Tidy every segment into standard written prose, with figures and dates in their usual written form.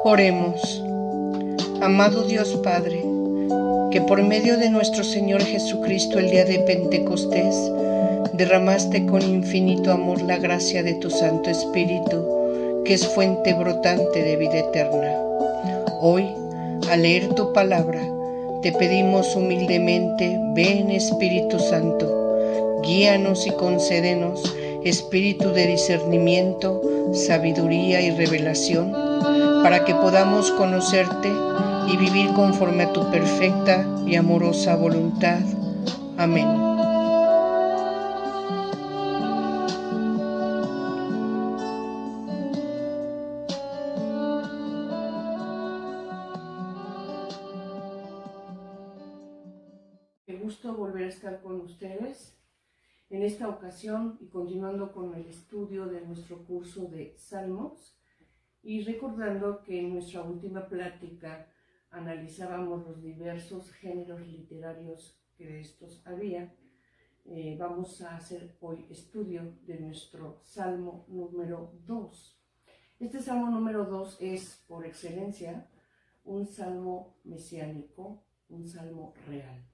Oremos. Amado Dios Padre, que por medio de nuestro Señor Jesucristo el día de Pentecostés derramaste con infinito amor la gracia de tu Santo Espíritu, que es fuente brotante de vida eterna. Hoy, al leer tu palabra, te pedimos humildemente, ven Espíritu Santo, guíanos y concédenos espíritu de discernimiento, sabiduría y revelación, para que podamos conocerte y vivir conforme a tu perfecta y amorosa voluntad. Amén. Qué gusto volver a estar con ustedes en esta ocasión y continuando con el estudio de nuestro curso de Salmos, y recordando que en nuestra última plática analizábamos los diversos géneros literarios que de estos había. Vamos a hacer hoy estudio de nuestro Salmo número 2. Este Salmo número 2 es, por excelencia, un salmo mesiánico, un salmo real.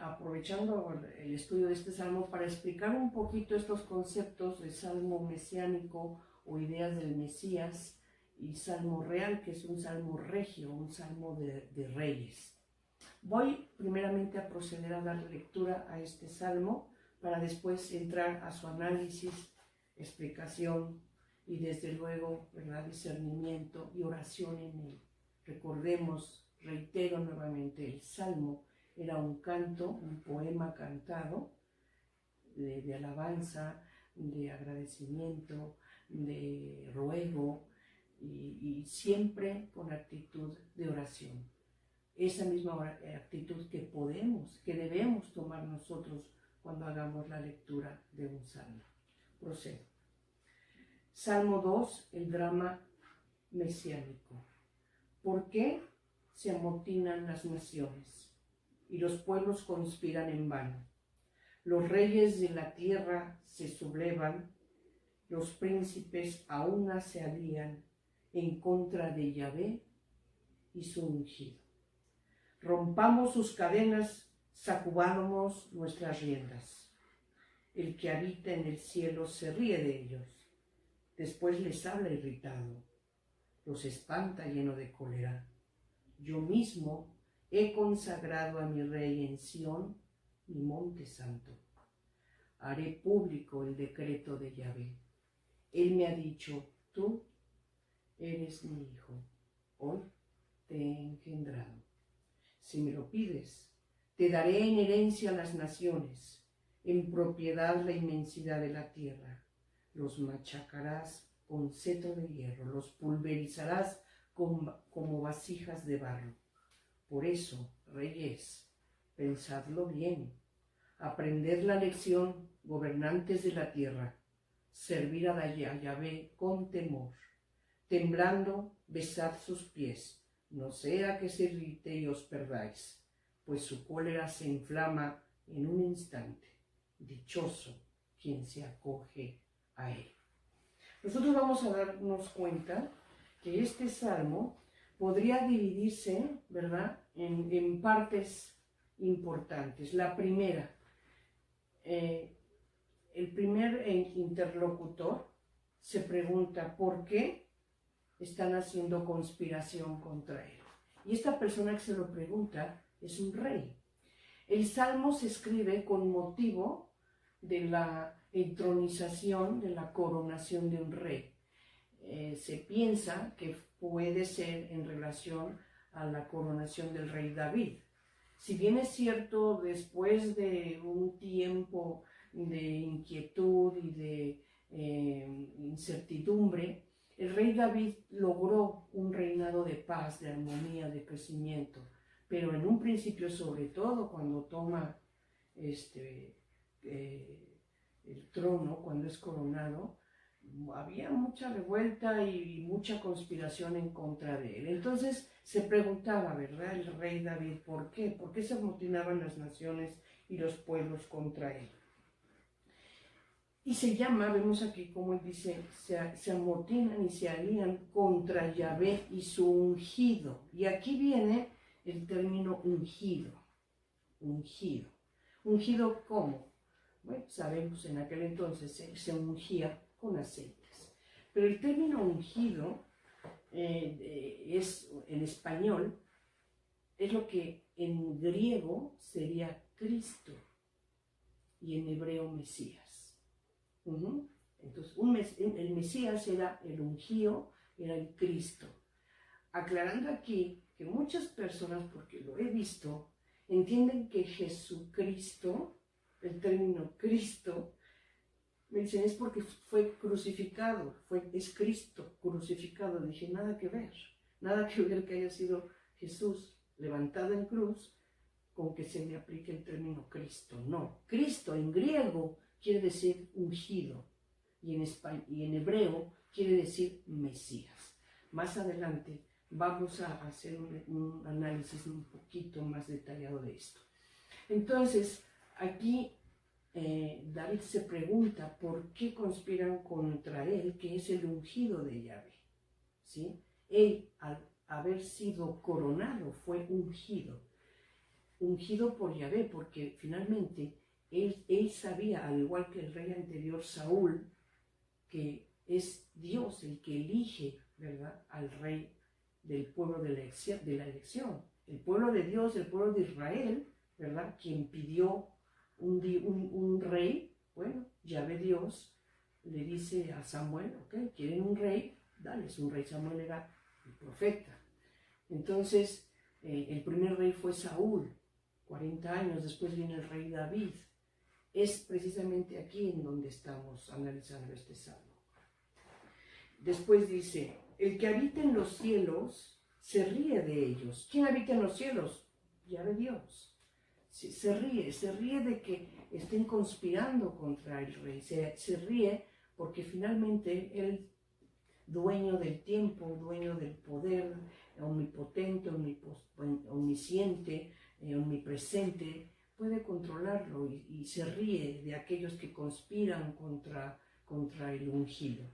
Aprovechando el estudio de este salmo para explicar un poquito estos conceptos de salmo mesiánico o ideas del Mesías, y salmo real, que es un salmo regio, un salmo de reyes. Voy primeramente a proceder a dar lectura a este salmo para después entrar a su análisis, explicación y desde luego, ¿verdad?, discernimiento y oración en él. Recordemos, reitero nuevamente, el salmo era un canto, un poema cantado de alabanza, de agradecimiento, de ruego y siempre con actitud de oración. Esa misma actitud que debemos tomar nosotros cuando hagamos la lectura de un salmo. Procedo. Salmo 2, el drama mesiánico. ¿Por qué se amotinan las naciones y los pueblos conspiran en vano? Los reyes de la tierra se sublevan, los príncipes a una se alían en contra de Yahvé y su ungido. Rompamos sus cadenas, sacudamos nuestras riendas. El que habita en el cielo se ríe de ellos, después les habla irritado, los espanta lleno de cólera. Yo mismo he consagrado a mi rey en Sión, mi monte santo. Haré público el decreto de Yahvé. Él me ha dicho, tú eres mi hijo, hoy te he engendrado. Si me lo pides, te daré en herencia las naciones, en propiedad la inmensidad de la tierra. Los machacarás con cetro de hierro, los pulverizarás como vasijas de barro. Por eso, reyes, pensadlo bien, aprended la lección, gobernantes de la tierra, servir a Yahvé con temor, temblando, besad sus pies, no sea que se irrite y os perdáis, pues su cólera se inflama en un instante. Dichoso quien se acoge a él. Nosotros vamos a darnos cuenta que este salmo podría dividirse, ¿verdad?, en partes importantes. La primera, el primer interlocutor se pregunta por qué están haciendo conspiración contra él. Y esta persona que se lo pregunta es un rey. El salmo se escribe con motivo de la entronización, de la coronación de un rey. Se piensa que puede ser en relación a la coronación del rey David. Si bien es cierto, después de un tiempo de inquietud y de incertidumbre, el rey David logró un reinado de paz, de armonía, de crecimiento, pero en un principio, sobre todo cuando toma el trono, cuando es coronado, había mucha revuelta y mucha conspiración en contra de él. Entonces se preguntaba, ¿verdad?, el rey David, ¿por qué? ¿Por qué se amotinaban las naciones y los pueblos contra él? Y se llama, vemos aquí como él dice, se amotinan y se alían contra Yahvé y su ungido. Y aquí viene el término ungido. Ungido. ¿Ungido cómo? Bueno, sabemos en aquel entonces se ungía con aceites. Pero el término ungido es en español, es lo que en griego sería Cristo y en hebreo Mesías. Entonces, el Mesías era el ungido, era el Cristo. Aclarando aquí que muchas personas, porque lo he visto, entienden que Jesucristo, el término Cristo, me dicen es porque fue crucificado, es Cristo crucificado. Dije, nada que ver que haya sido Jesús levantado en cruz con que se le aplique el término Cristo. No, Cristo en griego quiere decir ungido y en hebreo quiere decir Mesías. Más adelante vamos a hacer un análisis un poquito más detallado de esto. Entonces, aquí David se pregunta por qué conspiran contra él, que es el ungido de Yahvé. ¿Sí? Él, al haber sido coronado, fue ungido por Yahvé, porque finalmente él sabía, al igual que el rey anterior Saúl, que es Dios el que elige, ¿verdad?, al rey del pueblo de la elección. El pueblo de Dios, el pueblo de Israel, ¿verdad?, quien pidió un rey. Bueno, Yahvé Dios le dice a Samuel, ok, ¿quieren un rey? Dales un rey. Samuel era el profeta. Entonces, el primer rey fue Saúl. 40 años después viene el rey David. Es precisamente aquí en donde estamos analizando este salmo. Después dice, el que habita en los cielos se ríe de ellos. ¿Quién habita en los cielos? Yahvé Dios. Se ríe de que estén conspirando contra el rey. Se ríe porque finalmente él, dueño del tiempo, dueño del poder, omnipotente, omnisciente, omnipresente, puede controlarlo y se ríe de aquellos que conspiran contra el ungido.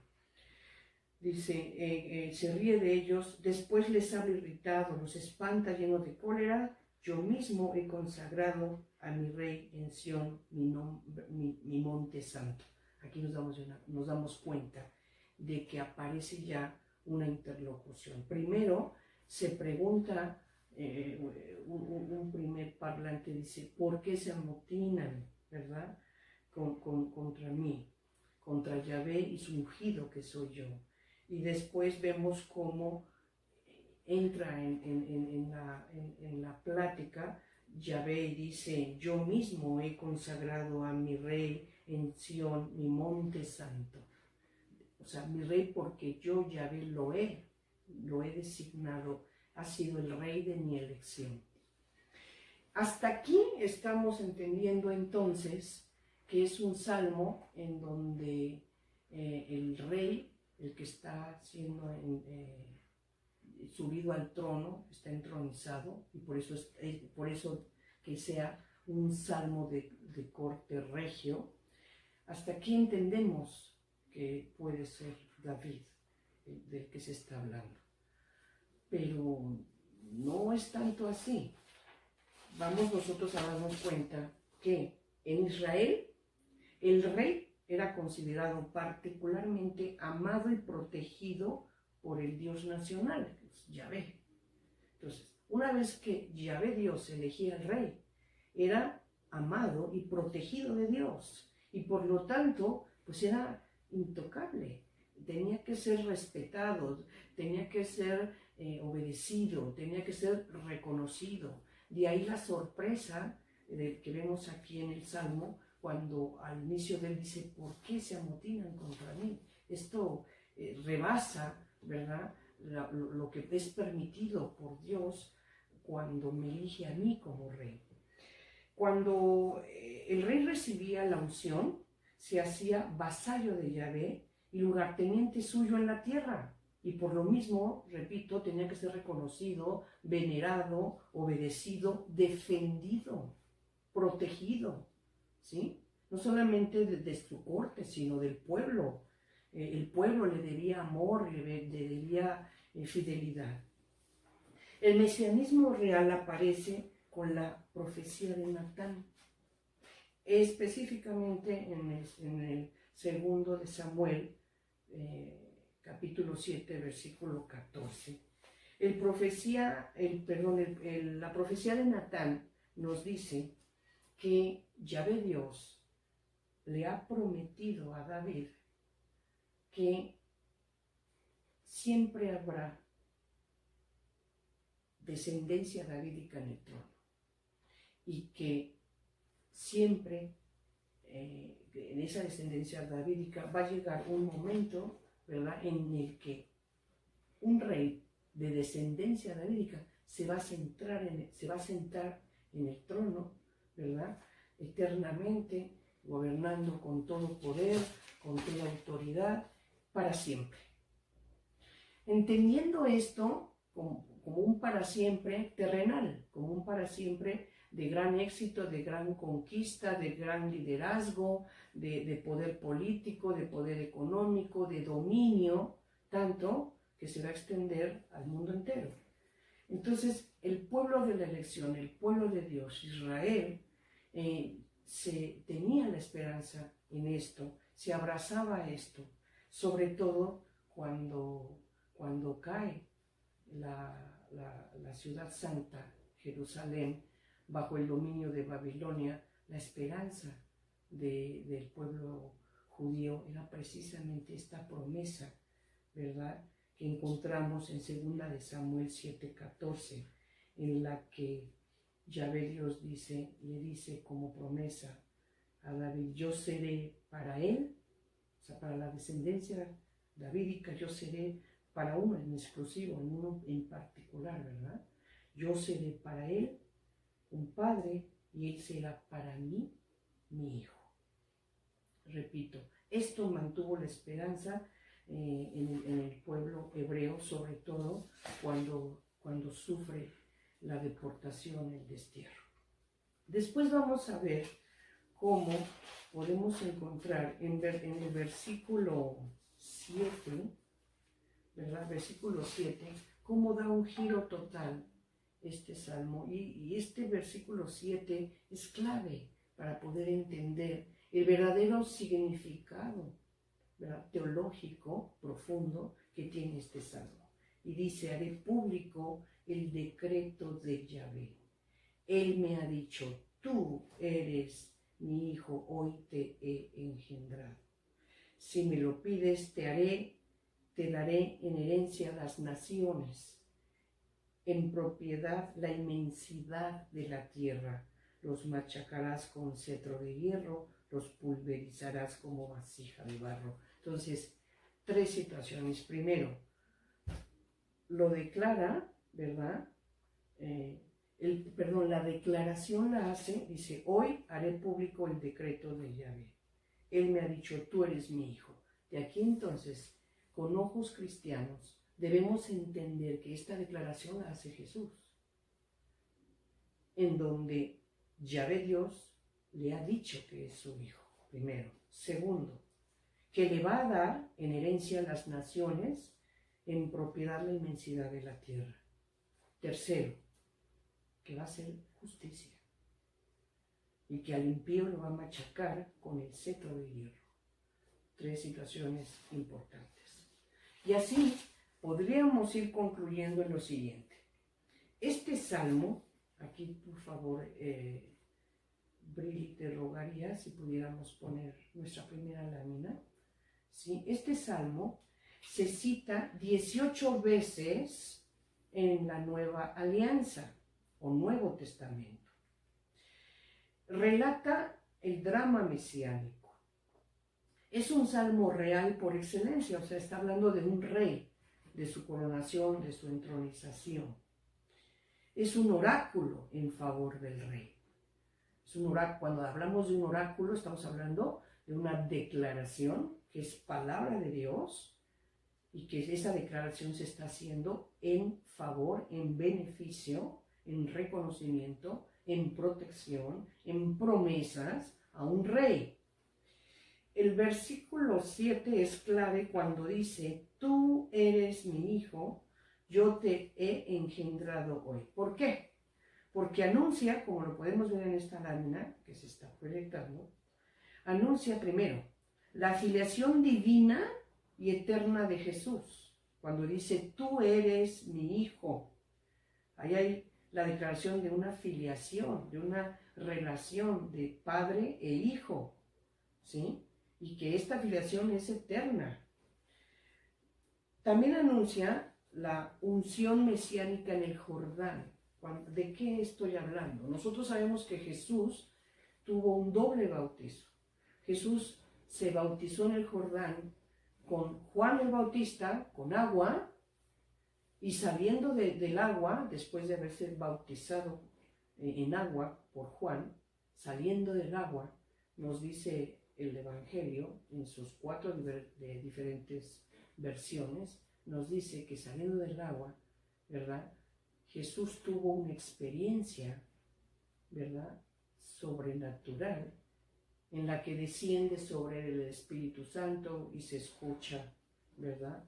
Dice, se ríe de ellos, después les habla irritado, los espanta lleno de cólera. Yo mismo he consagrado a mi rey en Sión, mi monte santo. Aquí nos damos cuenta de que aparece ya una interlocución. Primero se pregunta, un primer parlante dice, ¿por qué se amotinan, verdad, contra mí, contra Yahvé y su ungido que soy yo? Y después vemos cómo entra en la plática Yahvé y dice, yo mismo he consagrado a mi rey en Sión, mi monte santo. O sea, mi rey porque yo Yahvé lo he designado, ha sido el rey de mi elección. Hasta aquí estamos entendiendo entonces que es un salmo en donde el rey, el que está siendo subido al trono, está entronizado, y por eso que sea un salmo de corte regio. Hasta aquí entendemos que puede ser David del que se está hablando. Pero no es tanto así. Vamos nosotros a darnos cuenta que en Israel el rey era considerado particularmente amado y protegido por el Dios nacional, que es Yahvé. Entonces, una vez que Yahvé Dios elegía al rey, era amado y protegido de Dios, y por lo tanto, pues era intocable, tenía que ser respetado, tenía que ser obedecido, tenía que ser reconocido. De ahí la sorpresa que vemos aquí en el Salmo, cuando al inicio de él dice, ¿por qué se amotinan contra mí? Esto rebasa, ¿verdad?, lo que es permitido por Dios cuando me elige a mí como rey. Cuando el rey recibía la unción, se hacía vasallo de Yahvé y lugarteniente suyo en la tierra. Y por lo mismo, repito, tenía que ser reconocido, venerado, obedecido, defendido, protegido, ¿sí? no solamente de su corte, sino del pueblo. El pueblo le debía amor, le debía fidelidad. El mesianismo real aparece con la profecía de Natán, específicamente en el segundo de Samuel, capítulo 7, versículo 14. La profecía de Natán nos dice que Yahvé Dios le ha prometido a David que siempre habrá descendencia davídica en el trono y que siempre en esa descendencia davídica va a llegar un momento, ¿verdad?, en el que un rey de descendencia davídica se va a sentar en el trono, ¿verdad?, eternamente, gobernando con todo poder, con toda autoridad, para siempre. Entendiendo esto como un para siempre terrenal, como un para siempre de gran éxito, de gran conquista, de gran liderazgo, de poder político, de poder económico, de dominio, tanto que se va a extender al mundo entero. Entonces, el pueblo de la elección, el pueblo de Dios, Israel, se tenía la esperanza en esto, se abrazaba a esto, sobre todo cuando cae la ciudad santa, Jerusalén, bajo el dominio de Babilonia. La esperanza del pueblo judío era precisamente esta promesa, ¿verdad?, que encontramos en 2 de Samuel 7:14, en la que Yahvé Dios le dice como promesa a David: yo seré para él, o sea, para la descendencia davídica, yo seré para uno en exclusivo, en uno en particular, ¿verdad? Yo seré para él un padre y él será para mí mi hijo. Repito, esto mantuvo la esperanza en el pueblo hebreo, sobre todo cuando sufre la deportación, el destierro. Después vamos a ver cómo podemos encontrar en el versículo 7, ¿verdad? Versículo 7, cómo da un giro total este salmo. Y este versículo 7 es clave para poder entender el verdadero significado, ¿verdad?, teológico profundo que tiene este salmo. Y dice: haré público el decreto de Yahvé. Él me ha dicho: tú eres mi hijo, hoy te he engendrado. Si me lo pides, te daré en herencia las naciones, en propiedad la inmensidad de la tierra. Los machacarás con cetro de hierro, los pulverizarás como vasija de barro. Entonces, 3 situaciones. Primero, lo declara, ¿verdad? La declaración la hace, dice: hoy haré público el decreto de Yahvé. Él me ha dicho: tú eres mi hijo. De aquí entonces, con ojos cristianos, debemos entender que esta declaración la hace Jesús, en donde Yahvé Dios le ha dicho que es su hijo, primero. Segundo, que le va a dar en herencia las naciones, en propiedad la inmensidad de la tierra. Tercero, que va a hacer justicia y que al impío lo va a machacar con el cetro de hierro. 3 situaciones importantes. Y así podríamos ir concluyendo en lo siguiente. Este salmo, aquí por favor, Brili, te rogaría si pudiéramos poner nuestra primera lámina. ¿Sí? Este salmo se cita 18 veces en la Nueva Alianza o Nuevo Testamento. Relata el drama mesiánico. Es un salmo real por excelencia, o sea, está hablando de un rey, de su coronación, de su entronización. Es un oráculo en favor del rey. Es un oráculo. Cuando hablamos de un oráculo, estamos hablando de una declaración que es palabra de Dios y que esa declaración se está haciendo en favor, en beneficio, en reconocimiento, en protección, en promesas a un rey. el versículo 7 es clave cuando dice, tú eres mi hijo, yo te he engendrado hoy. ¿Por qué? Porque anuncia, como lo podemos ver en esta lámina que se está proyectando, anuncia primero la filiación divina y eterna de Jesús. Cuando dice, tú eres mi hijo, ahí hay la declaración de una filiación, de una relación de padre e hijo, ¿sí? Y que esta filiación es eterna. También anuncia la unción mesiánica en el Jordán. ¿De qué estoy hablando? Nosotros sabemos que Jesús tuvo un doble bautizo. Jesús se bautizó en el Jordán con Juan el Bautista, con agua, y saliendo del agua, después de haberse bautizado en agua por Juan, saliendo del agua, nos dice el Evangelio, en sus 4 diferentes versiones, nos dice que saliendo del agua, ¿verdad? Jesús tuvo una experiencia, ¿verdad?, sobrenatural, en la que desciende sobre él el Espíritu Santo y se escucha, ¿verdad?,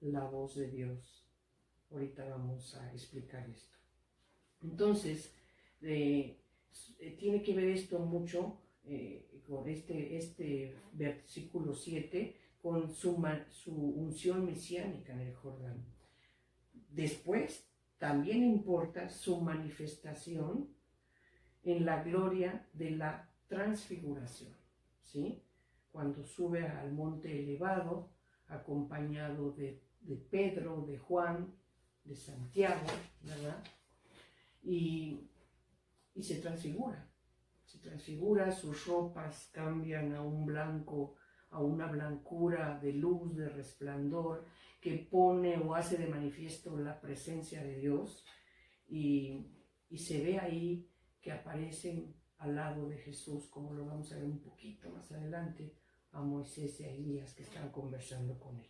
la voz de Dios. Ahorita vamos a explicar esto. Entonces, tiene que ver esto mucho con este versículo 7, con su unción mesiánica en el Jordán. Después, también importa su manifestación en la gloria de la transfiguración, ¿sí? Cuando sube al monte elevado, acompañado de Pedro, de Juan, de Santiago, ¿verdad? Y se transfigura, sus ropas cambian a un blanco, a una blancura de luz, de resplandor, que pone o hace de manifiesto la presencia de Dios, y se ve ahí que aparecen al lado de Jesús, como lo vamos a ver un poquito más adelante, a Moisés y a Elías que están conversando con él.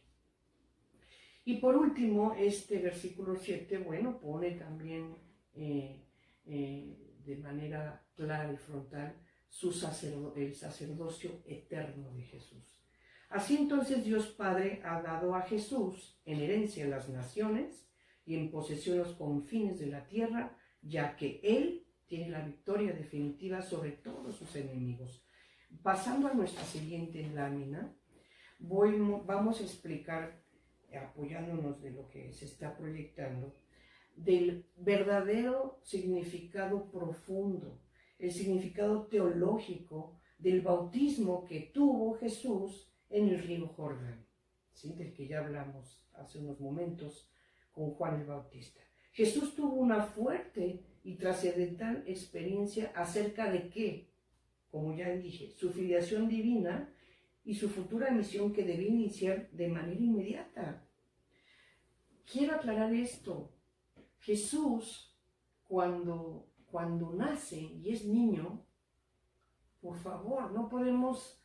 Y por último, este versículo 7, bueno, pone también de manera clara y frontal el sacerdocio eterno de Jesús. Así entonces Dios Padre ha dado a Jesús en herencia las naciones y en posesión los confines de la tierra, ya que Él tiene la victoria definitiva sobre todos sus enemigos. Pasando a nuestra siguiente lámina, vamos a explicar, apoyándonos de lo que se está proyectando, del verdadero significado profundo, el significado teológico del bautismo que tuvo Jesús en el río Jordán, ¿sí?, del que ya hablamos hace unos momentos con Juan el Bautista. Jesús tuvo una fuerte y trascendental experiencia acerca de qué, como ya dije, su filiación divina y su futura misión que debía iniciar de manera inmediata. Quiero aclarar esto. Jesús, cuando nace y es niño, por favor, no podemos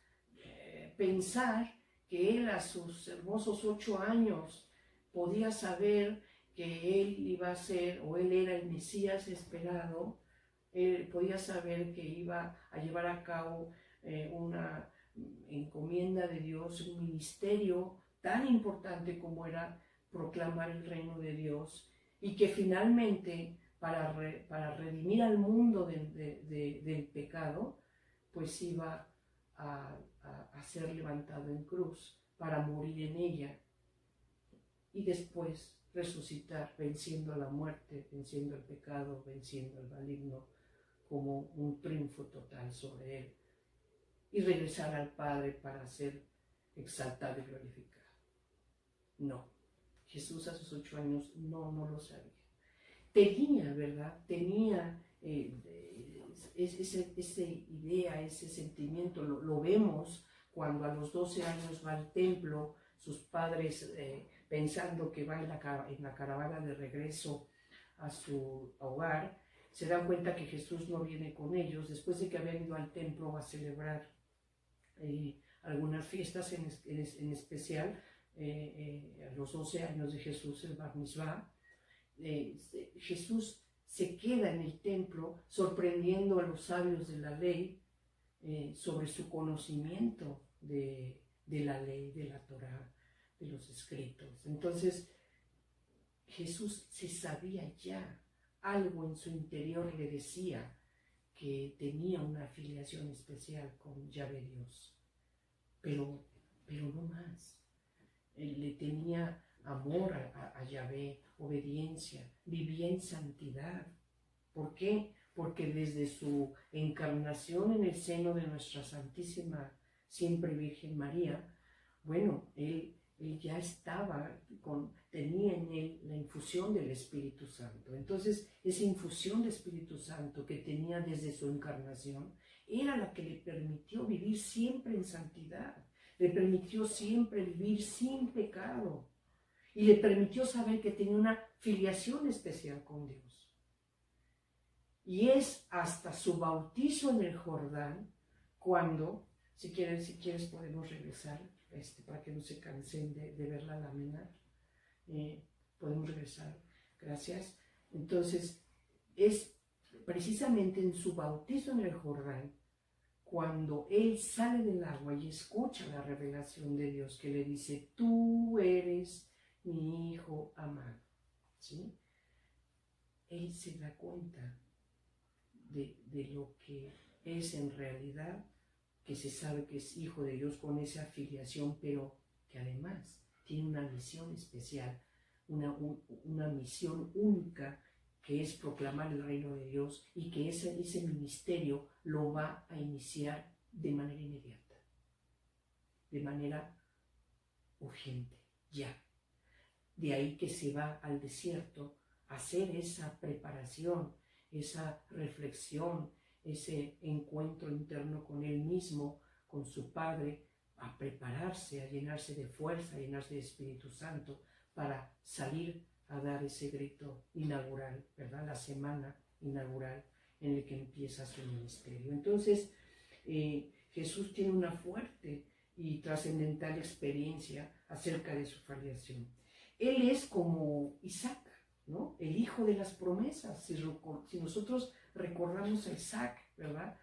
pensar que él a sus hermosos 8 años podía saber que él iba a ser, o él era el Mesías esperado. Él podía saber que iba a llevar a cabo una encomienda de Dios, un ministerio tan importante como era proclamar el reino de Dios, y que finalmente para redimir al mundo del pecado, pues iba a ser levantado en cruz para morir en ella y después resucitar, venciendo la muerte, venciendo el pecado, venciendo el maligno, como un triunfo total sobre él, y regresar al Padre para ser exaltado y glorificado. No, Jesús a sus 8 años no lo sabía. Tenía, ¿verdad? Tenía esa idea, ese sentimiento. Lo vemos cuando a los 12 años va al templo, sus padres pensando que va en la caravana de regreso a su hogar, se dan cuenta que Jesús no viene con ellos, después de que habían ido al templo a celebrar algunas fiestas, en especial a los 12 años de Jesús, el Bar Mitzvah. Jesús se queda en el templo sorprendiendo a los sabios de la ley, sobre su conocimiento de la ley, de la Torá, de los escritos. Entonces, Jesús se sabía ya, algo en su interior le decía que tenía una afiliación especial con Yahvé Dios, pero no más. Él le tenía amor a Yahvé, obediencia, vivía en santidad. ¿Por qué? Porque desde su encarnación en el seno de nuestra Santísima Siempre Virgen María, bueno, él ya tenía en él la infusión del Espíritu Santo. Entonces, esa infusión del Espíritu Santo que tenía desde su encarnación era la que le permitió vivir siempre en santidad, le permitió siempre vivir sin pecado y le permitió saber que tenía una filiación especial con Dios. Y es hasta su bautizo en el Jordán cuando, si quieres podemos regresar, para que no se cansen de ver la lámina. Podemos regresar, gracias. Entonces, es precisamente en su bautizo en el Jordán cuando él sale del agua y escucha la revelación de Dios que le dice: tú eres mi hijo amado, ¿sí? Él se da cuenta de lo que es en realidad, que se sabe que es hijo de Dios con esa afiliación, pero que además tiene una misión especial, una misión única, que es proclamar el reino de Dios, y que ese ministerio lo va a iniciar de manera inmediata, de manera urgente, ya. De ahí que se va al desierto a hacer esa preparación, esa reflexión, ese encuentro interno con él mismo, con su Padre, a prepararse, a llenarse de fuerza, a llenarse de Espíritu Santo, para salir a dar ese grito inaugural, ¿verdad? La semana inaugural en la que empieza su ministerio. Entonces, Jesús tiene una fuerte y trascendental experiencia acerca de su filiación. Él es como Isaac, ¿no? El hijo de las promesas. Si nosotros recordamos a Isaac, ¿verdad?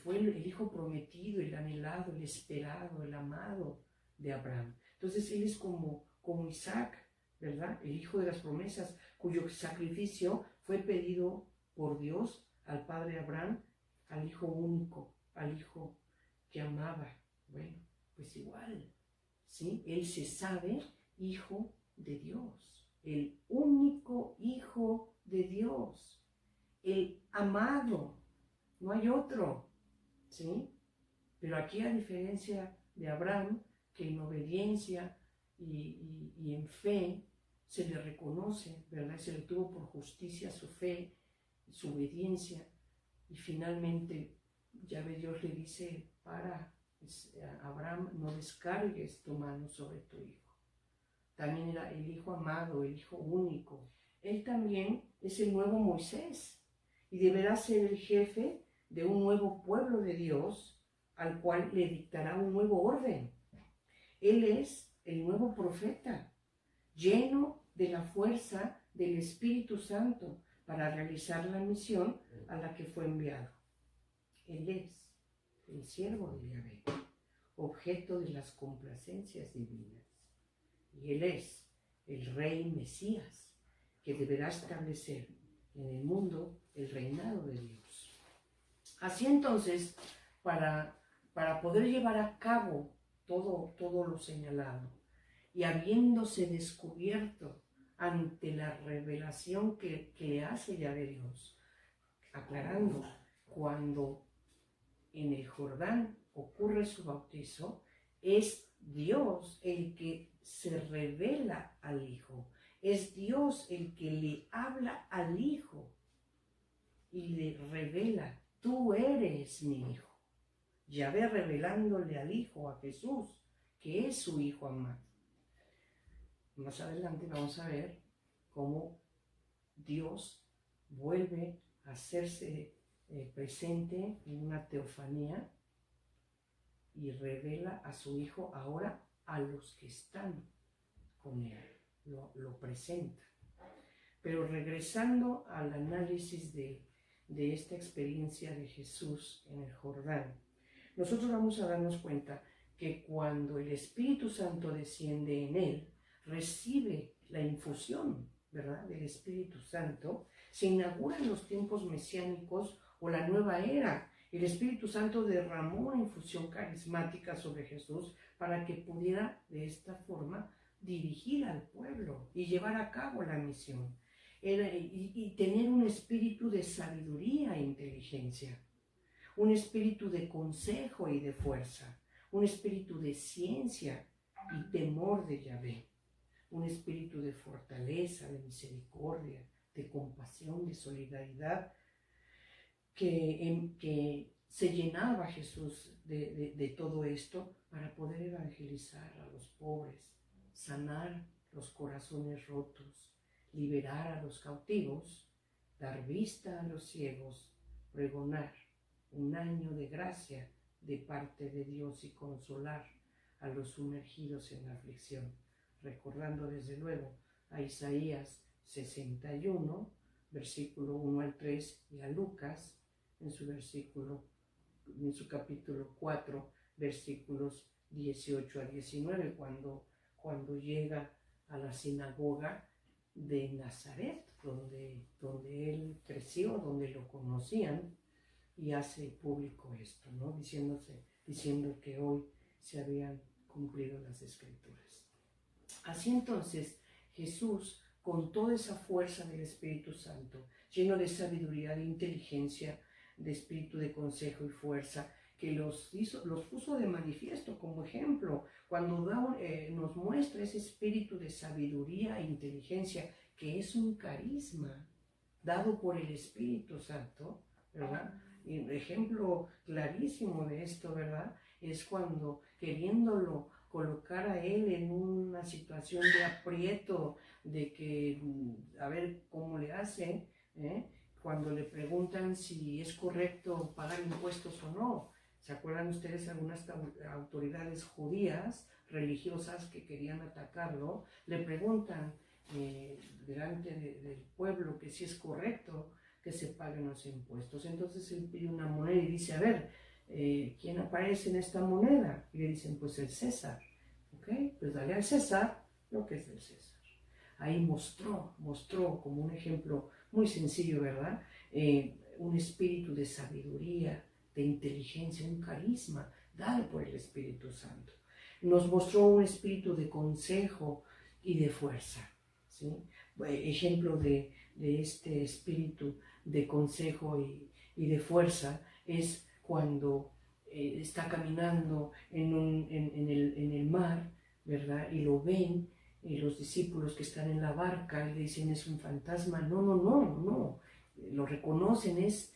Fue el hijo prometido, el anhelado, el esperado, el amado de Abraham. Entonces él es como Isaac, ¿verdad? El hijo de las promesas, cuyo sacrificio fue pedido por Dios al padre Abraham, al hijo único, al hijo que amaba. Bueno, pues igual, ¿sí? Él se sabe hijo de Dios, el único hijo de Dios, el amado, no hay otro, ¿sí? Pero aquí, a diferencia de Abraham, que en obediencia y en fe se le reconoce, ¿verdad? Se le tuvo por justicia su fe, su obediencia, y finalmente Yahvé Dios le dice: Abraham, no descargues tu mano sobre tu hijo. También era el hijo amado, el hijo único. Él también es el nuevo Moisés y deberá ser el jefe de un nuevo pueblo de Dios, al cual le dictará un nuevo orden. Él es el nuevo profeta, lleno de la fuerza del Espíritu Santo para realizar la misión a la que fue enviado. Él es el siervo de Yahvé, objeto de las complacencias divinas. Y él es el rey Mesías, que deberá establecer en el mundo el reinado de Dios. Así entonces, para poder llevar a cabo todo lo señalado, y habiéndose descubierto ante la revelación que le hace Yahvé Dios, aclarando, cuando en el Jordán ocurre su bautizo, es Dios el que se revela al Hijo, es Dios el que le habla al Hijo y le revela: tú eres mi Hijo. Yahvé revelándole al Hijo, a Jesús, que es su Hijo amado. Más adelante vamos a ver cómo Dios vuelve a hacerse presente en una teofanía y revela a su Hijo ahora a los que están con él, lo presenta. Pero regresando al análisis de esta experiencia de Jesús en el Jordán, nosotros vamos a darnos cuenta que cuando el Espíritu Santo desciende en él, recibe la infusión, ¿verdad?, del Espíritu Santo, se inauguran los tiempos mesiánicos o la nueva era. El Espíritu Santo derramó una infusión carismática sobre Jesús para que pudiera de esta forma dirigir al pueblo y llevar a cabo la misión. Y tener un espíritu de sabiduría e inteligencia, un espíritu de consejo y de fuerza, un espíritu de ciencia y temor de Yahvé, un espíritu de fortaleza, de misericordia, de compasión, de solidaridad, que se llenaba Jesús de todo esto para poder evangelizar a los pobres, sanar los corazones rotos, liberar a los cautivos, dar vista a los ciegos, pregonar un año de gracia de parte de Dios y consolar a los sumergidos en la aflicción, recordando desde luego a Isaías 61, versículo 1 al 3, y a Lucas en su capítulo 4, versículos 18 a 19, cuando llega a la sinagoga de Nazaret, donde él creció, donde lo conocían, y hace público esto, ¿no? Diciendo que hoy se habían cumplido las Escrituras. Así entonces, Jesús, con toda esa fuerza del Espíritu Santo, lleno de sabiduría, de inteligencia, de espíritu de consejo y fuerza, que los puso de manifiesto como ejemplo, cuando nos muestra ese espíritu de sabiduría e inteligencia, que es un carisma dado por el Espíritu Santo, ¿verdad? Y un ejemplo clarísimo de esto, ¿verdad?, es cuando, queriéndolo colocar a él en una situación de aprieto, de que a ver cómo le hace, cuando le preguntan si es correcto pagar impuestos o no. ¿Se acuerdan ustedes algunas autoridades judías, religiosas, que querían atacarlo? Le preguntan delante del pueblo que si es correcto que se paguen los impuestos. Entonces él pide una moneda y dice, a ver, ¿quién aparece en esta moneda? Y le dicen, pues el César. ¿Ok? Pues dale al César lo que es del César. Ahí mostró como un ejemplo muy sencillo, ¿verdad? Un espíritu de sabiduría, de inteligencia, un carisma dado por el Espíritu Santo. Nos mostró un espíritu de consejo y de fuerza, ¿sí? Ejemplo de este espíritu de consejo y de fuerza es cuando está caminando en el mar, ¿verdad? Y lo ven, y los discípulos que están en la barca le dicen, es un fantasma. No, lo reconocen, es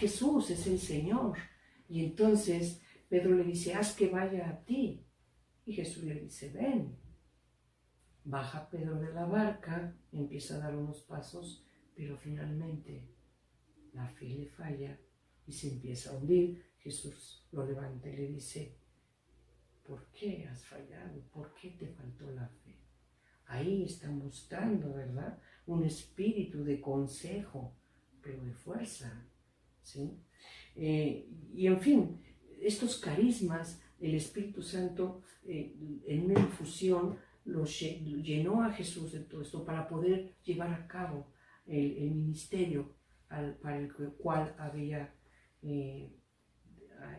Jesús, es el Señor. Y entonces Pedro le dice, haz que vaya a ti. Y Jesús le dice, ven. Baja Pedro de la barca, empieza a dar unos pasos, pero finalmente la fe le falla y se empieza a hundir. Jesús lo levanta y le dice, ¿por qué has fallado? ¿Por qué te faltó la fe? Ahí está mostrando, ¿verdad?, un espíritu de consejo, pero de fuerza, ¿sí? Y en fin, estos carismas, el Espíritu Santo en una infusión llenó a Jesús de todo esto para poder llevar a cabo el ministerio para el cual había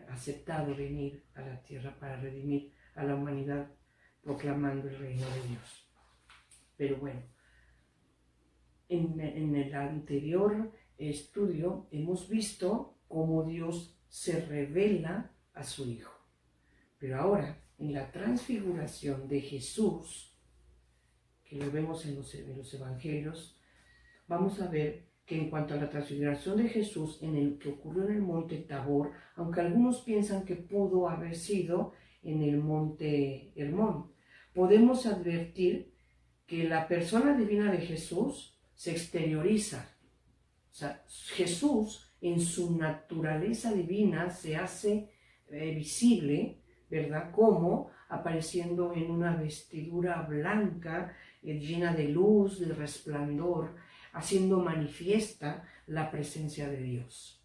aceptado venir a la tierra para redimir a la humanidad proclamando el reino de Dios. Pero bueno, en el anterior estudio hemos visto cómo Dios se revela a su Hijo. Pero ahora, en la transfiguración de Jesús, que lo vemos en los evangelios, vamos a ver que en cuanto a la transfiguración de Jesús, que ocurrió en el monte Tabor, aunque algunos piensan que pudo haber sido en el monte Hermón, podemos advertir que la persona divina de Jesús se exterioriza. O sea, Jesús en su naturaleza divina se hace visible, ¿verdad? Como apareciendo en una vestidura blanca, llena de luz, de resplandor, haciendo manifiesta la presencia de Dios.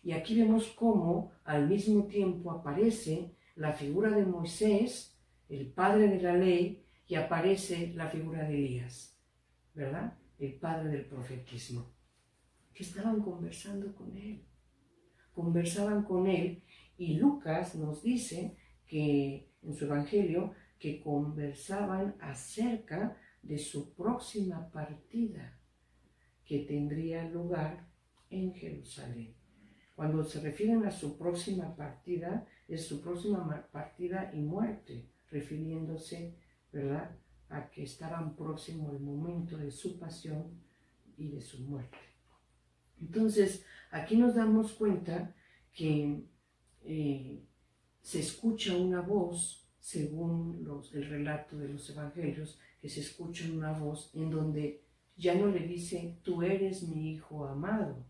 Y aquí vemos cómo al mismo tiempo aparece la figura de Moisés, el padre de la ley, y aparece la figura de Elías, ¿verdad? El padre del profetismo, que estaban conversando con él. Conversaban con él, y Lucas nos dice que en su evangelio que conversaban acerca de su próxima partida que tendría lugar en Jerusalén. Cuando se refieren a su próxima partida, es su próxima partida y muerte, refiriéndose, ¿verdad?, a que estaban próximo al momento de su pasión y de su muerte. Entonces, aquí nos damos cuenta que se escucha una voz, según el relato de los evangelios, que se escucha una voz en donde ya no le dice, tú eres mi hijo amado.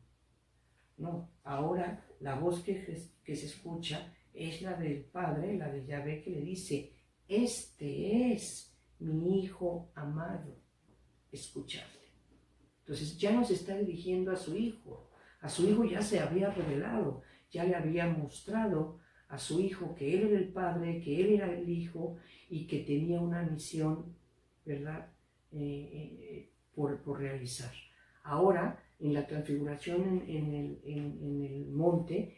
No, ahora la voz que se escucha es la del Padre, la de Yahvé, que le dice, este es mi hijo amado, escuchadle. Entonces ya no se está dirigiendo a su hijo ya se había revelado, ya le había mostrado a su hijo que él era el Padre, que él era el Hijo y que tenía una misión, ¿verdad?, por realizar. Ahora, en la transfiguración en el monte,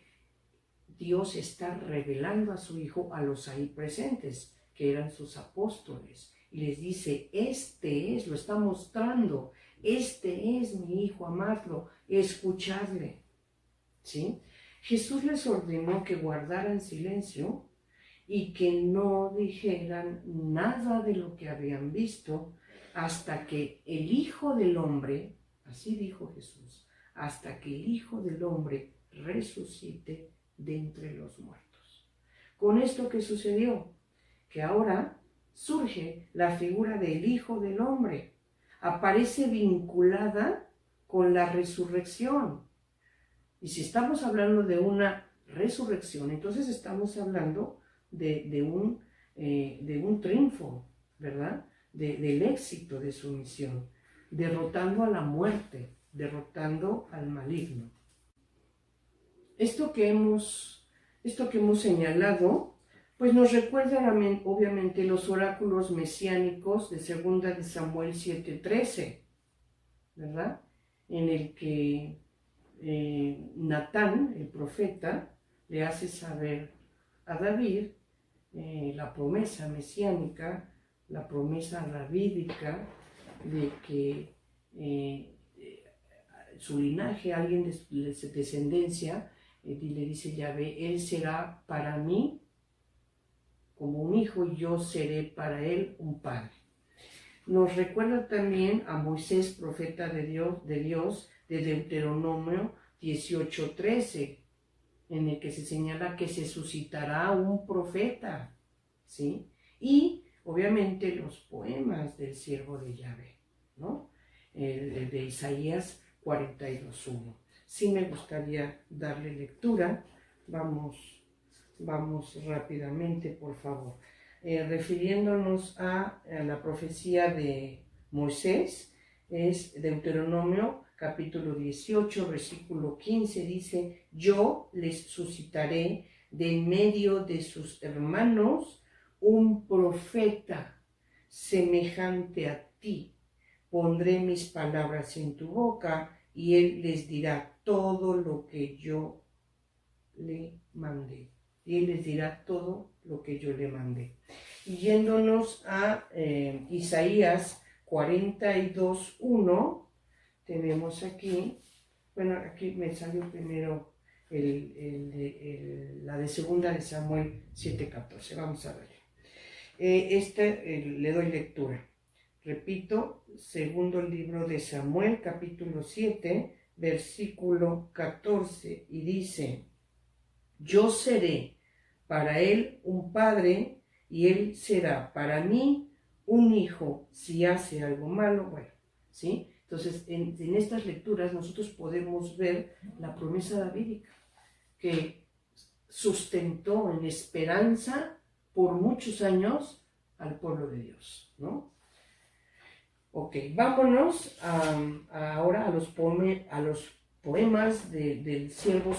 Dios está revelando a su Hijo a los ahí presentes, que eran sus apóstoles, y les dice, lo está mostrando, este es mi Hijo, amadlo, escuchadle, ¿sí? Jesús les ordenó que guardaran silencio y que no dijeran nada de lo que habían visto hasta que el Hijo del Hombre, así dijo Jesús, hasta que el Hijo del Hombre resucite de entre los muertos. Con esto, ¿qué sucedió? Que ahora surge la figura del Hijo del Hombre, aparece vinculada con la resurrección. Y si estamos hablando de una resurrección, entonces estamos hablando de un triunfo, ¿verdad?, del éxito de su misión, derrotando a la muerte, derrotando al maligno. Esto que hemos señalado, pues nos recuerda obviamente los oráculos mesiánicos de 2 de Samuel 7:13, ¿verdad?, en el que Natán, el profeta, le hace saber a David la promesa mesiánica, la promesa davídica de que su linaje, alguien de su descendencia, le dice Yahvé, él será para mí como un hijo y yo seré para él un padre. Nos recuerda también a Moisés, profeta de Dios, de Deuteronomio 18:13, en el que se señala que se suscitará un profeta, ¿sí? Y obviamente los poemas del siervo de Yahvé, ¿no? El de Isaías 42:1. Sí me gustaría darle lectura. Vamos rápidamente, por favor. Refiriéndonos a la profecía de Moisés, es Deuteronomio capítulo 18, versículo 15, dice, yo les suscitaré de en medio de sus hermanos un profeta semejante a ti. Pondré mis palabras en tu boca y él les dirá todo lo que yo le mandé. Y él les dirá todo lo que yo le mandé. Y yéndonos a Isaías 42:1, tenemos aquí, bueno, aquí me salió primero la de 2 de Samuel 7:14. Vamos a ver. Le doy lectura. Repito, segundo libro de Samuel, capítulo 7, versículo 14, y dice, yo seré para él un padre y él será para mí un hijo si hace algo malo. Bueno, ¿sí? Entonces, en estas lecturas nosotros podemos ver la promesa davídica que sustentó en esperanza por muchos años al pueblo de Dios, ¿no? Ok, vámonos ahora a los poemas del siervo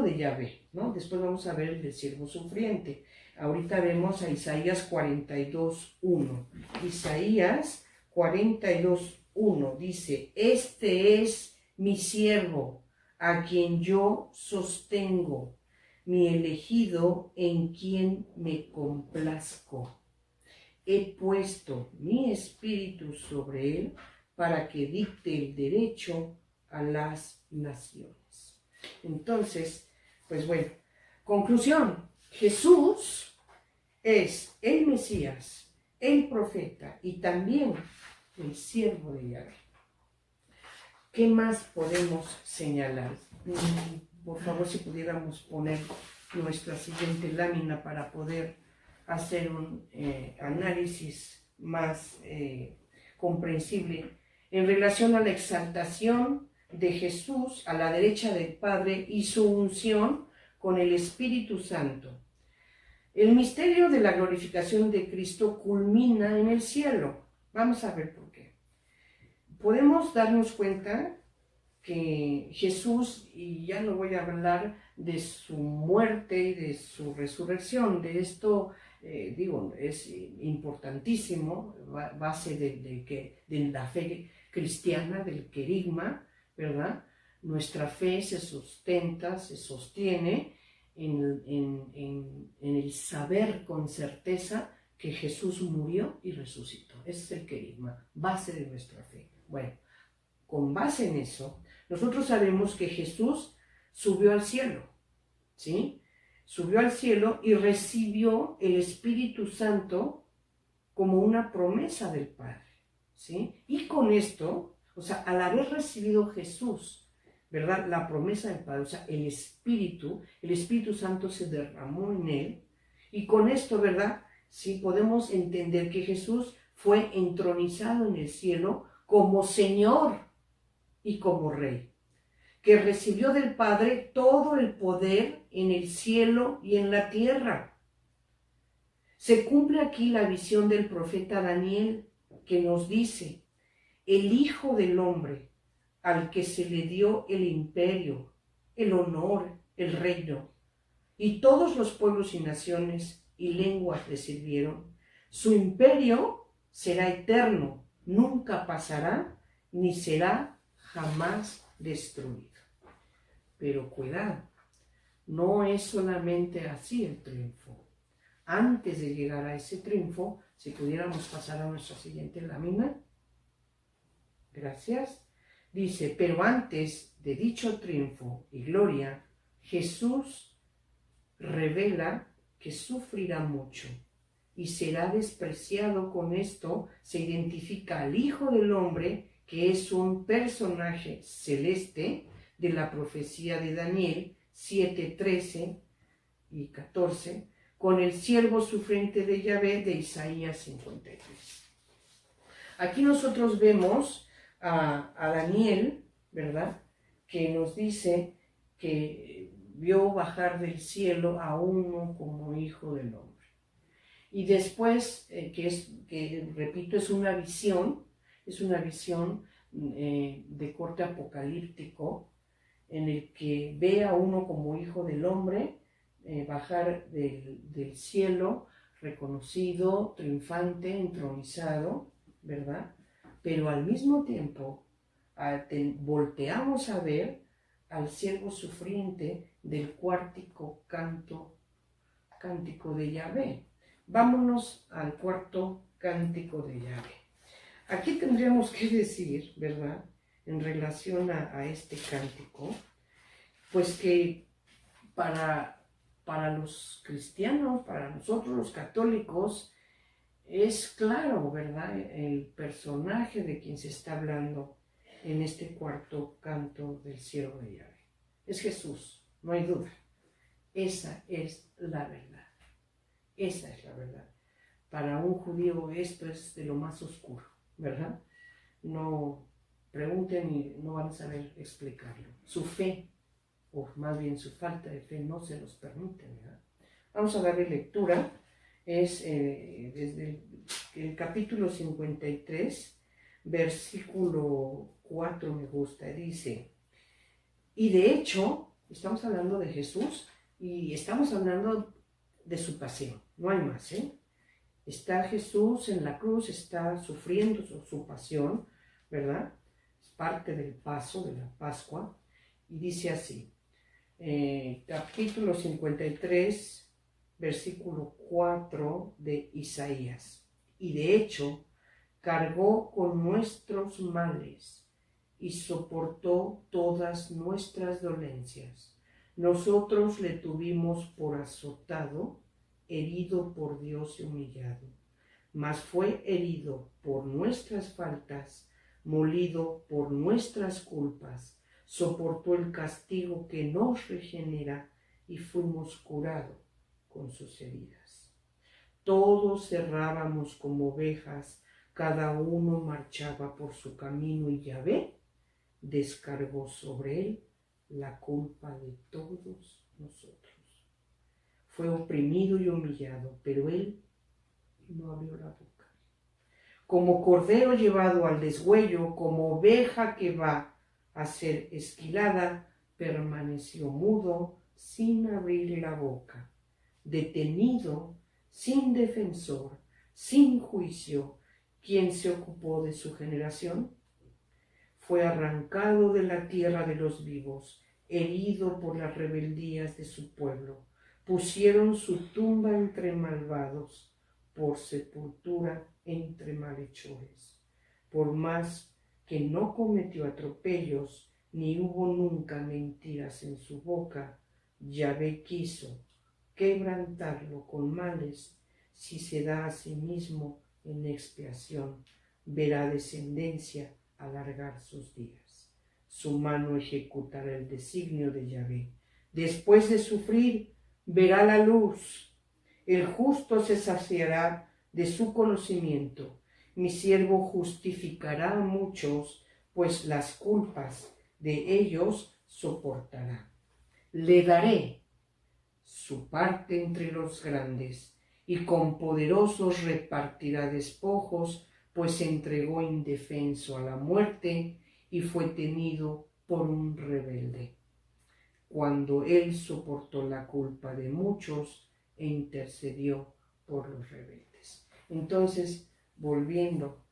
de Yahvé, ¿no? Después vamos a ver el del siervo sufriente. Ahorita vemos a Isaías 42:1. Isaías 42:1 dice: este es mi siervo, a quien yo sostengo, mi elegido, en quien me complazco. He puesto mi espíritu sobre él para que dicte el derecho a las naciones. Entonces, pues bueno, conclusión: Jesús es el Mesías, el profeta y también el siervo de Yahvé. ¿Qué más podemos señalar? Por favor, si pudiéramos poner nuestra siguiente lámina para poder hacer un análisis más comprensible en relación a la exaltación de Jesús a la derecha del Padre y su unción con el Espíritu Santo. El misterio de la glorificación de Cristo culmina en el cielo. Vamos a ver por qué. Podemos darnos cuenta que Jesús, y ya no voy a hablar de su muerte y de su resurrección, de esto, es importantísimo, base de la fe cristiana, del querigma, ¿verdad? Nuestra fe se sustenta, se sostiene en el saber con certeza que Jesús murió y resucitó. Ese es el querigma, base de nuestra fe. Bueno, con base en eso, nosotros sabemos que Jesús subió al cielo, ¿sí? Subió al cielo y recibió el Espíritu Santo como una promesa del Padre, ¿sí? Y con esto, o sea, al haber recibido Jesús, ¿verdad?, la promesa del Padre, o sea, el Espíritu Santo se derramó en él, y con esto, ¿verdad?, sí podemos entender que Jesús fue entronizado en el cielo como Señor y como Rey, que recibió del Padre todo el poder en el cielo y en la tierra. Se cumple aquí la visión del profeta Daniel, que nos dice: el Hijo del Hombre, al que se le dio el imperio, el honor, el reino, y todos los pueblos y naciones y lenguas le sirvieron, su imperio será eterno, nunca pasará, ni será jamás destruido. Pero cuidado, no es solamente así el triunfo. Antes de llegar a ese triunfo, si pudiéramos pasar a nuestra siguiente lámina. Gracias. Dice: pero antes de dicho triunfo y gloria, Jesús revela que sufrirá mucho y será despreciado. Con esto se identifica al Hijo del Hombre, que es un personaje celeste de la profecía de Daniel 7:13 y 14, con el siervo sufriente de Yahvé de Isaías 53. Aquí nosotros vemos a Daniel, ¿verdad?, que nos dice que vio bajar del cielo a uno como hijo del hombre. Y después, repito, es una visión de corte apocalíptico, en el que ve a uno como hijo del hombre bajar del cielo, reconocido, triunfante, entronizado, ¿verdad? Pero al mismo tiempo volteamos a ver al siervo sufriente del cuarto cántico de Yahvé. Vámonos al cuarto cántico de Yahvé. Aquí tendríamos que decir, ¿verdad?, en relación a este cántico, pues que para los cristianos, para nosotros los católicos, es claro, ¿verdad?, el personaje de quien se está hablando en este cuarto canto del siervo de Yahvé. Es Jesús, no hay duda. Esa es la verdad. Esa es la verdad. Para un judío esto es de lo más oscuro, ¿verdad? No pregunten y no van a saber explicarlo. Su fe, o más bien su falta de fe, no se los permite, ¿verdad? Vamos a darle lectura. Es desde el capítulo 53, versículo 4 me gusta, dice, y de hecho, estamos hablando de Jesús y estamos hablando de su pasión, no hay más, Está Jesús en la cruz, está sufriendo su pasión, ¿verdad? Es parte del paso de la Pascua, y dice así, capítulo 53, versículo 4 de Isaías, y de hecho, cargó con nuestros males y soportó todas nuestras dolencias. Nosotros le tuvimos por azotado, herido por Dios y humillado. Mas fue herido por nuestras faltas, molido por nuestras culpas. Soportó el castigo que nos regenera y fuimos curados con sus heridas. Todos errábamos como ovejas, cada uno marchaba por su camino y Yahvé descargó sobre él la culpa de todos nosotros. Fue oprimido y humillado, pero él no abrió la boca. Como cordero llevado al deshuello, como oveja que va a ser esquilada, permaneció mudo sin abrir la boca, detenido, sin defensor, sin juicio. ¿Quién se ocupó de su generación? Fue arrancado de la tierra de los vivos, herido por las rebeldías de su pueblo. Pusieron su tumba entre malvados, por sepultura entre malhechores. Por más que no cometió atropellos, ni hubo nunca mentiras en su boca, Yahvé quiso quebrantarlo con males. Si se da a sí mismo en expiación, verá descendencia alargar sus días. Su mano ejecutará el designio de Yahvé. Después de sufrir, verá la luz. El justo se saciará de su conocimiento. Mi siervo justificará a muchos, pues las culpas de ellos soportará. Le daré su parte entre los grandes, y con poderosos repartirá despojos, pues se entregó indefenso a la muerte y fue tenido por un rebelde. Cuando él soportó la culpa de muchos e intercedió por los rebeldes. Entonces, volviendo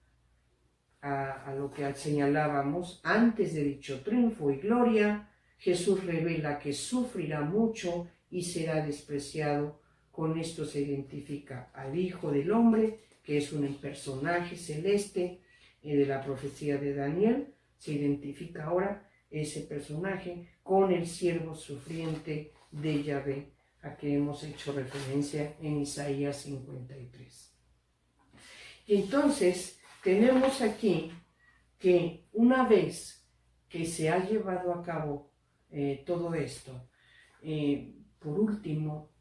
a lo que señalábamos, antes de dicho triunfo y gloria, Jesús revela que sufrirá mucho y será despreciado. Con esto se identifica al Hijo del Hombre, que es un personaje celeste de la profecía de Daniel. Se identifica ahora ese personaje con el siervo sufriente de Yahvé, a que hemos hecho referencia en Isaías 53. Y entonces tenemos aquí que una vez que se ha llevado a cabo todo esto, por último,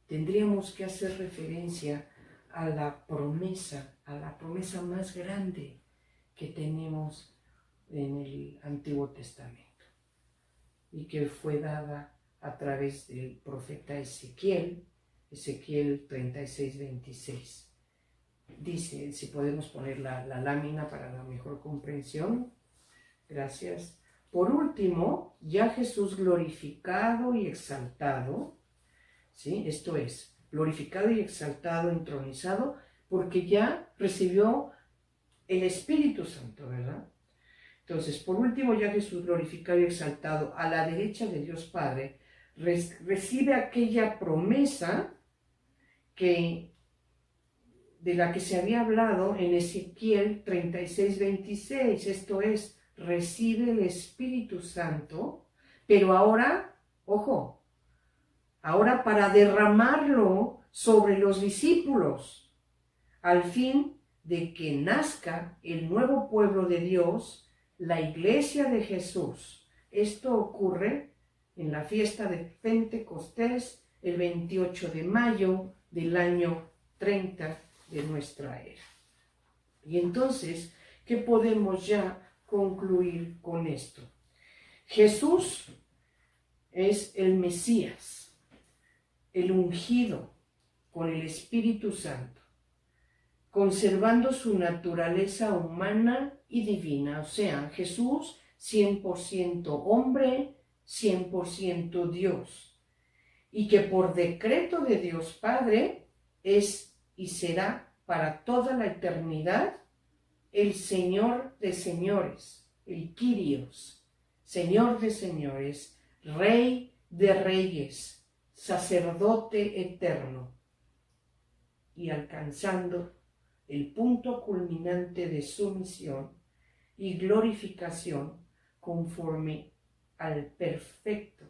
tendríamos que hacer referencia a la promesa más grande que tenemos en el Antiguo Testamento y que fue dada a través del profeta Ezequiel 36:26. Dice, si podemos poner la lámina para la mejor comprensión. Gracias. Por último, ya Jesús glorificado y exaltado, ¿sí? Esto es, glorificado y exaltado, entronizado, porque ya recibió el Espíritu Santo, ¿verdad? Entonces, por último, ya Jesús glorificado y exaltado a la derecha de Dios Padre, recibe aquella promesa de la que se había hablado en Ezequiel 36:26, esto es, recibe el Espíritu Santo, pero ahora, ojo, ahora para derramarlo sobre los discípulos, al fin de que nazca el nuevo pueblo de Dios, la iglesia de Jesús. Esto ocurre en la fiesta de Pentecostés, el 28 de mayo del año 30 de nuestra era. Y entonces, ¿qué podemos ya concluir con esto? Jesús es el Mesías, el ungido con el Espíritu Santo, conservando su naturaleza humana y divina, o sea, Jesús 100% hombre, 100% Dios, y que por decreto de Dios Padre es y será para toda la eternidad el Señor de señores, el Kyrios, Señor de señores, Rey de reyes, sacerdote eterno, y alcanzando el punto culminante de su misión y glorificación conforme al perfecto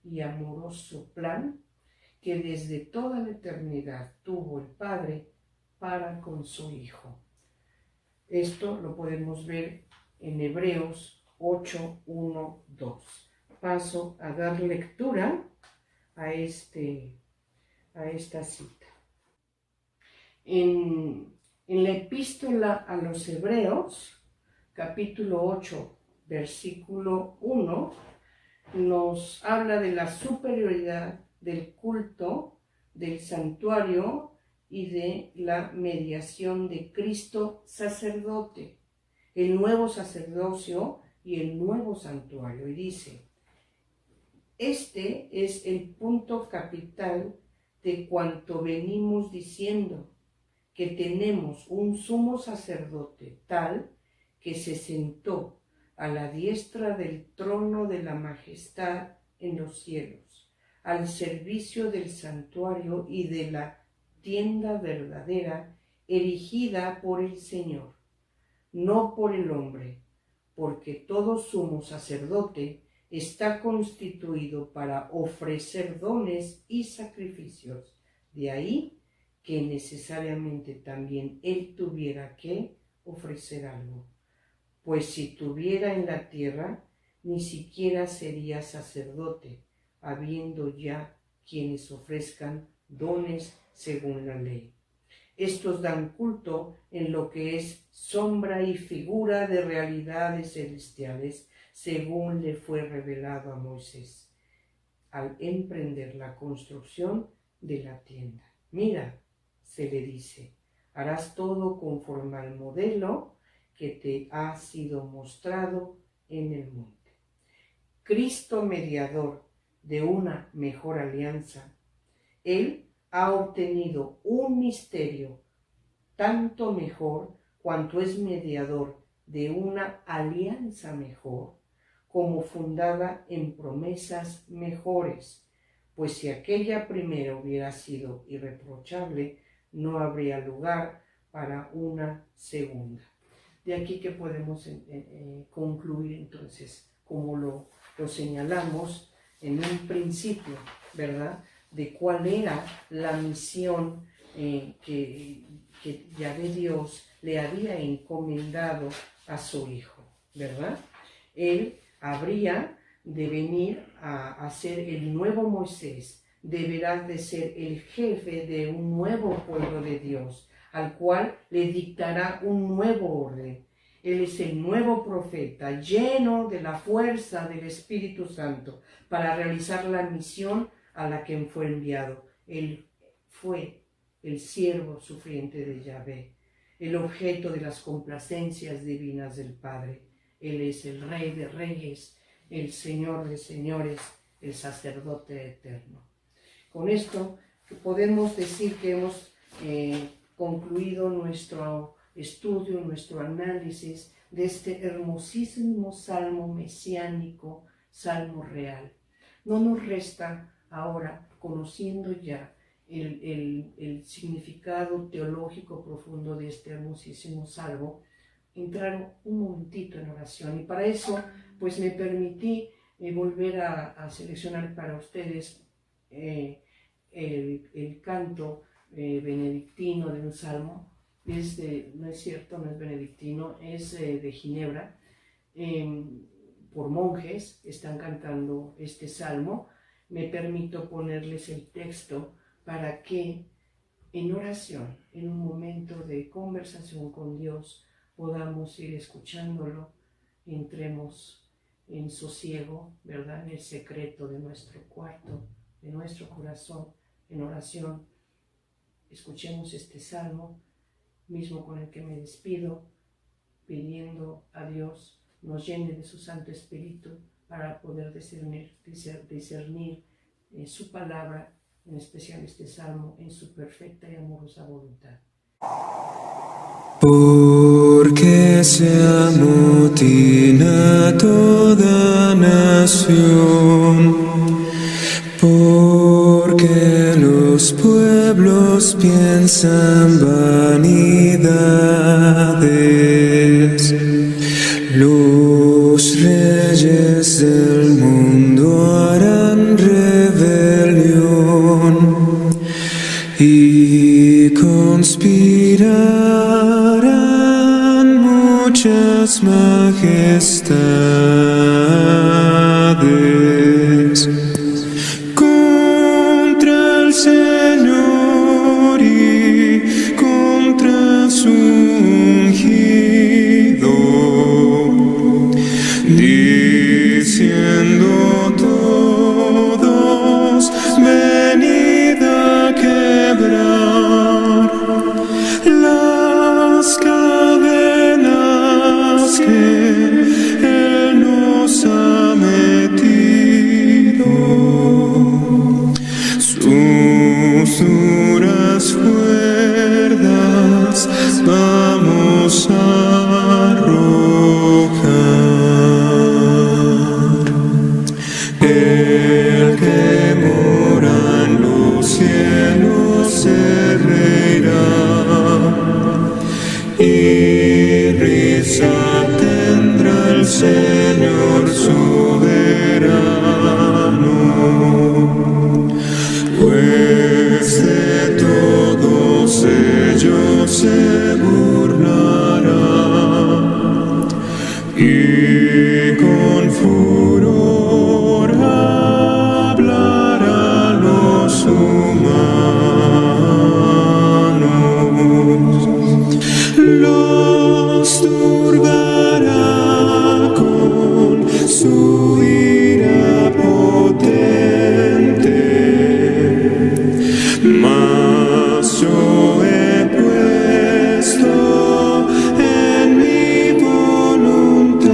y amoroso plan que desde toda la eternidad tuvo el Padre para con su Hijo. Esto lo podemos ver en Hebreos 8, 1, 2. Paso a dar lectura a esta cita. En la epístola a los Hebreos, capítulo 8, versículo 1, nos habla de la superioridad del culto, del santuario y de la mediación de Cristo sacerdote, el nuevo sacerdocio y el nuevo santuario. Y dice, este es el punto capital de cuanto venimos diciendo, que tenemos un sumo sacerdote tal que se sentó a la diestra del trono de la majestad en los cielos, al servicio del santuario y de la tienda verdadera erigida por el Señor, no por el hombre, porque todo sumo sacerdote está constituido para ofrecer dones y sacrificios. De ahí que necesariamente también él tuviera que ofrecer algo, pues si tuviera en la tierra, ni siquiera sería sacerdote, habiendo ya quienes ofrezcan dones según la ley. Estos dan culto en lo que es sombra y figura de realidades celestiales, según le fue revelado a Moisés, al emprender la construcción de la tienda. Mira, se le dice, harás todo conforme al modelo que te ha sido mostrado en el monte. Cristo, mediador de una mejor alianza, Él ha obtenido un misterio tanto mejor cuanto es mediador de una alianza mejor, como fundada en promesas mejores, pues si aquella primera hubiera sido irreprochable, no habría lugar para una segunda. De aquí que podemos concluir entonces, como lo señalamos en un principio, ¿verdad?, de cuál era la misión que Yahvé Dios le había encomendado a su Hijo, ¿verdad? Él habría de venir a ser el nuevo Moisés, deberá de ser el jefe de un nuevo pueblo de Dios, al cual le dictará un nuevo orden. Él es el nuevo profeta, lleno de la fuerza del Espíritu Santo, para realizar la misión a la que fue enviado. Él fue el siervo sufriente de Yahvé, el objeto de las complacencias divinas del Padre. Él es el Rey de reyes, el Señor de señores, el sacerdote eterno. Con esto podemos decir que hemos concluido nuestro estudio, nuestro análisis de este hermosísimo salmo mesiánico, salmo real. No nos resta ahora, conociendo ya el significado teológico profundo de este hermosísimo salmo, entrar un momentito en oración. Y para eso, pues me permití volver a seleccionar para ustedes el canto benedictino de un salmo. No es cierto, no es benedictino, es de Ginebra. Por monjes están cantando este salmo. Me permito ponerles el texto para que en oración, en un momento de conversación con Dios, podamos ir escuchándolo, entremos en sosiego, ¿verdad?, en el secreto de nuestro cuarto, de nuestro corazón, en oración. Escuchemos este salmo, mismo con el que me despido, pidiendo a Dios nos llene de su Santo Espíritu para poder discernir su palabra, en especial este salmo, en su perfecta y amorosa voluntad. Porque se amotina toda nación, porque los pueblos piensan vanidades, los reyes del mundo harán rebelión y conspirarán muchas majestades contra el Señor y contra su ungido, diciendo todos: venid a quebrar las cadenas que Él nos ha metido. Sus duras cuerdas vamos a arrojar. El que mora en los cielos se reirá y risa tendrá el Señor soberano, pues de todos ellos se burlará y con furor hablará a los humanos, los turbará con su ira potente. Mas yo he puesto en mi voluntad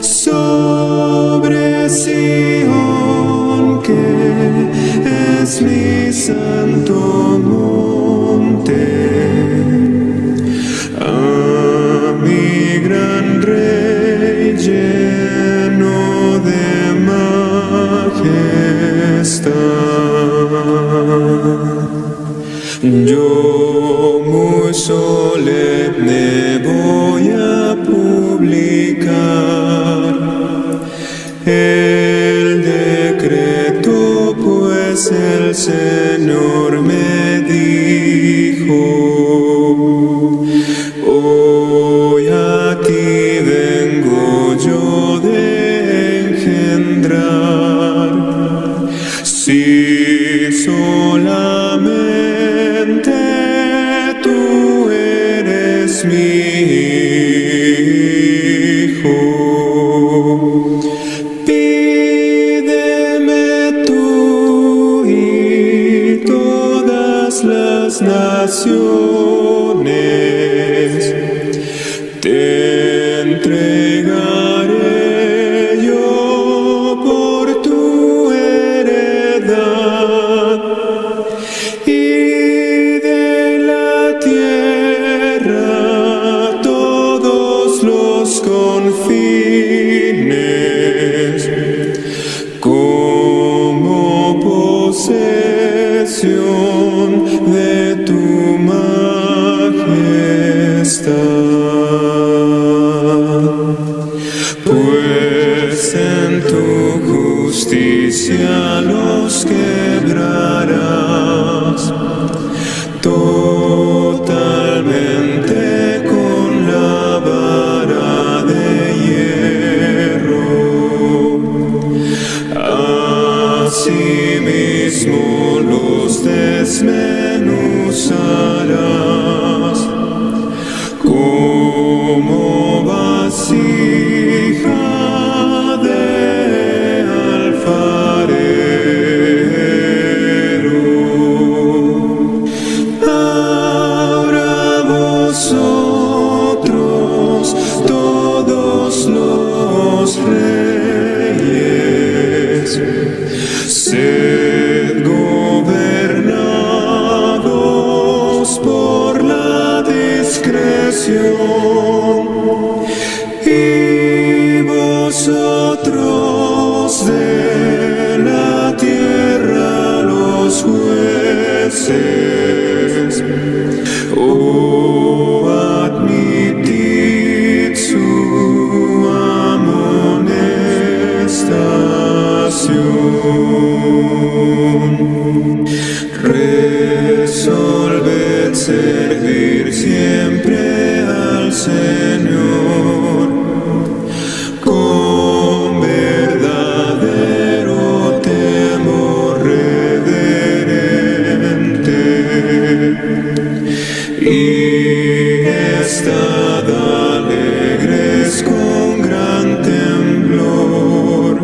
sobre Sion, que es mi santo monte, a mi gran Rey lleno de majestad. Yo muy solemne voy a publicar el decreto, pues el Señor me dijo: hoy aquí vengo yo de engendrar, si solamente tú eres mi hijo. Pídeme tú y todas las naciones te entregaré yo por tu heredad, y de la tierra todos los confines como posesión de tu majestad. Pues en tu justicia los quebrarás totalmente con la vara de hierro. Asimismo los desmenuzarás como vasija de alfarero. Ahora vosotros los jueces. Oh, admitid su amonestación. Resolved servir siempre al Señor con verdadero temor reverente, y estad alegres con gran temblor.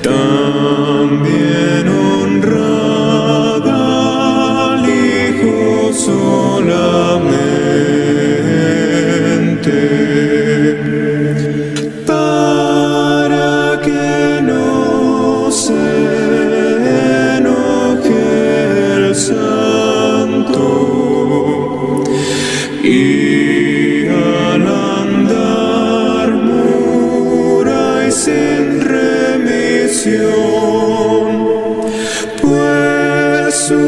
También honrad al Hijo solamente, para que no se enoje el Santo, y al andar muráis sin remisión, pues su